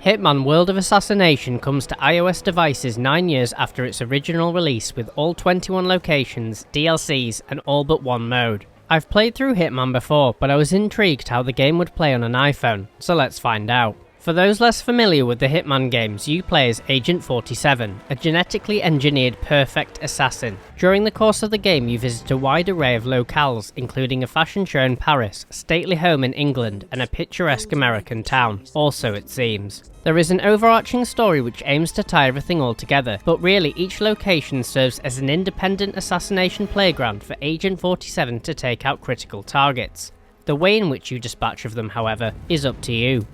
Hitman World of Assassination comes to iOS devices 9 years after its original release with all 21 locations, DLCs and all but one mode. I've played through Hitman before, but I was intrigued how the game would play on an iPhone, so let's find out. For those less familiar with the Hitman games, you play as Agent 47, a genetically engineered perfect assassin. During the course of the game you visit a wide array of locales, including a fashion show in Paris, a stately home in England, and a picturesque American town, also it seems. There is an overarching story which aims to tie everything all together, but really each location serves as an independent assassination playground for Agent 47 to take out critical targets. The way in which you dispatch of them, however, is up to you.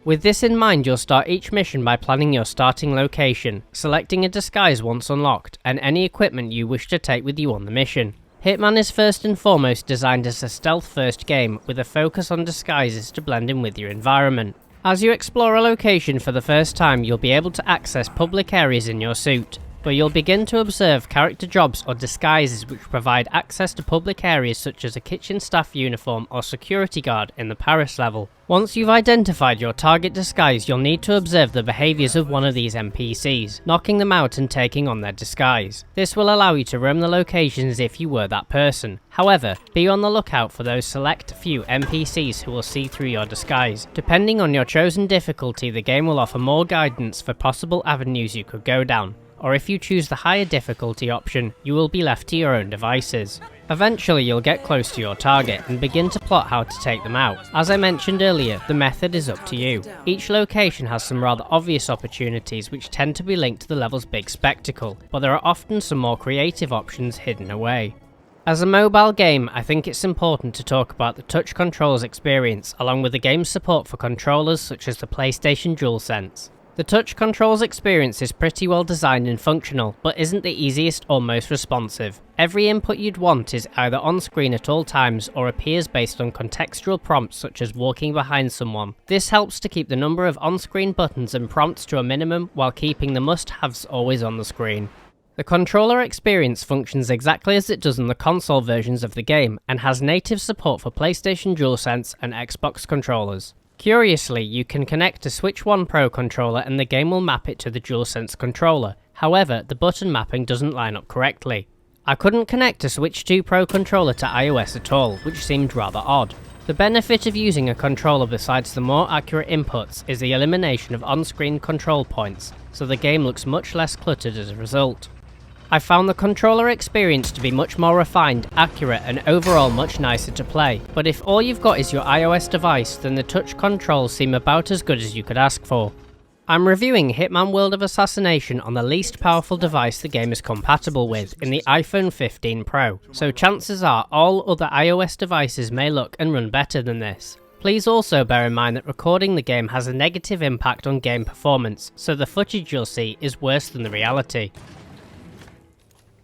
With this in mind, you'll start each mission by planning your starting location, selecting a disguise once unlocked, and any equipment you wish to take with you on the mission. Hitman is first and foremost designed as a stealth-first game, with a focus on disguises to blend in with your environment. As you explore a location for the first time, you'll be able to access public areas in your suit, but you'll begin to observe character jobs or disguises which provide access to public areas such as a kitchen staff uniform or security guard in the Paris level. Once you've identified your target disguise, you'll need to observe the behaviours of one of these NPCs, knocking them out and taking on their disguise. This will allow you to roam the locations if you were that person. However, be on the lookout for those select few NPCs who will see through your disguise. Depending on your chosen difficulty, the game will offer more guidance for possible avenues you could go down, or if you choose the higher difficulty option, you will be left to your own devices. Eventually you'll get close to your target and begin to plot how to take them out. As I mentioned earlier, the method is up to you. Each location has some rather obvious opportunities which tend to be linked to the level's big spectacle, but there are often some more creative options hidden away. As a mobile game, I think it's important to talk about the touch controls experience along with the game's support for controllers such as the PlayStation DualSense. The touch controls experience is pretty well designed and functional, but isn't the easiest or most responsive. Every input you'd want is either on screen at all times or appears based on contextual prompts such as walking behind someone. This helps to keep the number of on-screen buttons and prompts to a minimum while keeping the must-haves always on the screen. The controller experience functions exactly as it does in the console versions of the game and has native support for PlayStation DualSense and Xbox controllers. Curiously, you can connect a Switch 1 Pro controller and the game will map it to the DualSense controller. However, the button mapping doesn't line up correctly. I couldn't connect a Switch 2 Pro controller to iOS at all, which seemed rather odd. The benefit of using a controller besides the more accurate inputs is the elimination of on-screen control points, so the game looks much less cluttered as a result. I found the controller experience to be much more refined, accurate and overall much nicer to play, but if all you've got is your iOS device, then the touch controls seem about as good as you could ask for. I'm reviewing Hitman World of Assassination on the least powerful device the game is compatible with, in the iPhone 15 Pro, so chances are all other iOS devices may look and run better than this. Please also bear in mind that recording the game has a negative impact on game performance, so the footage you'll see is worse than the reality.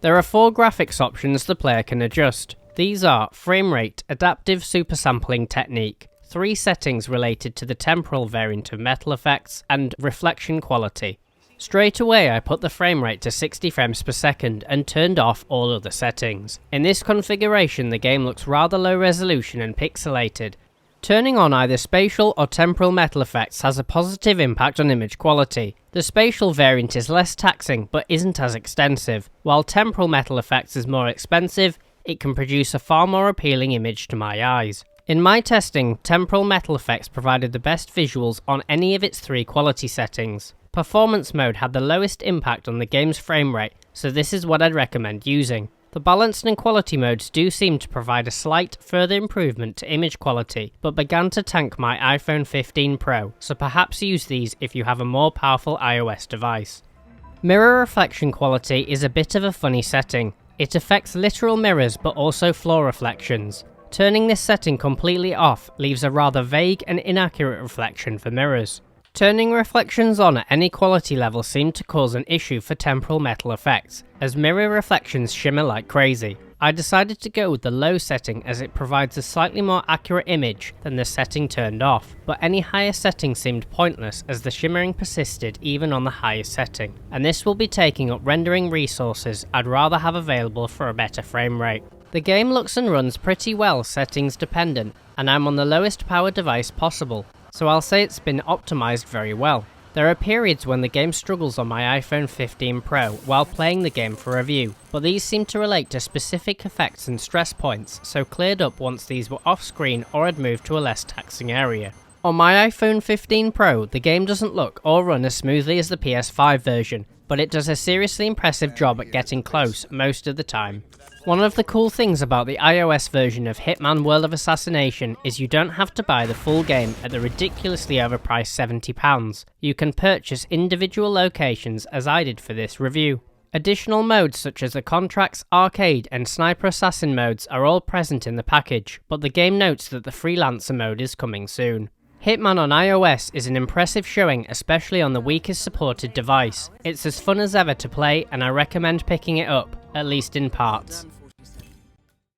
There are 4 graphics options the player can adjust. These are frame rate, adaptive supersampling technique, 3 settings related to the temporal variant of metal effects, and reflection quality. Straight away I put the frame rate to 60 frames per second and turned off all other settings. In this configuration the game looks rather low resolution and pixelated. Turning on either spatial or temporal metal effects has a positive impact on image quality. The spatial variant is less taxing but isn't as extensive. While temporal metal effects is more expensive, it can produce a far more appealing image to my eyes. In my testing, temporal metal effects provided the best visuals on any of its 3 quality settings. Performance mode had the lowest impact on the game's frame rate, so this is what I'd recommend using. The balanced and quality modes do seem to provide a slight further improvement to image quality, but began to tank my iPhone 15 Pro, so perhaps use these if you have a more powerful iOS device. Mirror reflection quality is a bit of a funny setting. It affects literal mirrors but also floor reflections. Turning this setting completely off leaves a rather vague and inaccurate reflection for mirrors. Turning reflections on at any quality level seemed to cause an issue for temporal metal effects, as mirror reflections shimmer like crazy. I decided to go with the low setting as it provides a slightly more accurate image than the setting turned off, but any higher setting seemed pointless as the shimmering persisted even on the highest setting, and this will be taking up rendering resources I'd rather have available for a better frame rate. The game looks and runs pretty well settings dependent, and I'm on the lowest power device possible, so I'll say it's been optimized very well. There are periods when the game struggles on my iPhone 15 Pro while playing the game for review, but these seem to relate to specific effects and stress points, so cleared up once these were off screen or had moved to a less taxing area. On my iPhone 15 Pro, the game doesn't look or run as smoothly as the PS5 version, but it does a seriously impressive job at getting close most of the time. One of the cool things about the iOS version of Hitman World of Assassination is you don't have to buy the full game at the ridiculously overpriced £70. You can purchase individual locations as I did for this review. Additional modes such as the Contracts, Arcade and Sniper Assassin modes are all present in the package, but the game notes that the Freelancer mode is coming soon. Hitman on iOS is an impressive showing, especially on the weakest supported device. It's as fun as ever to play and I recommend picking it up, at least in parts.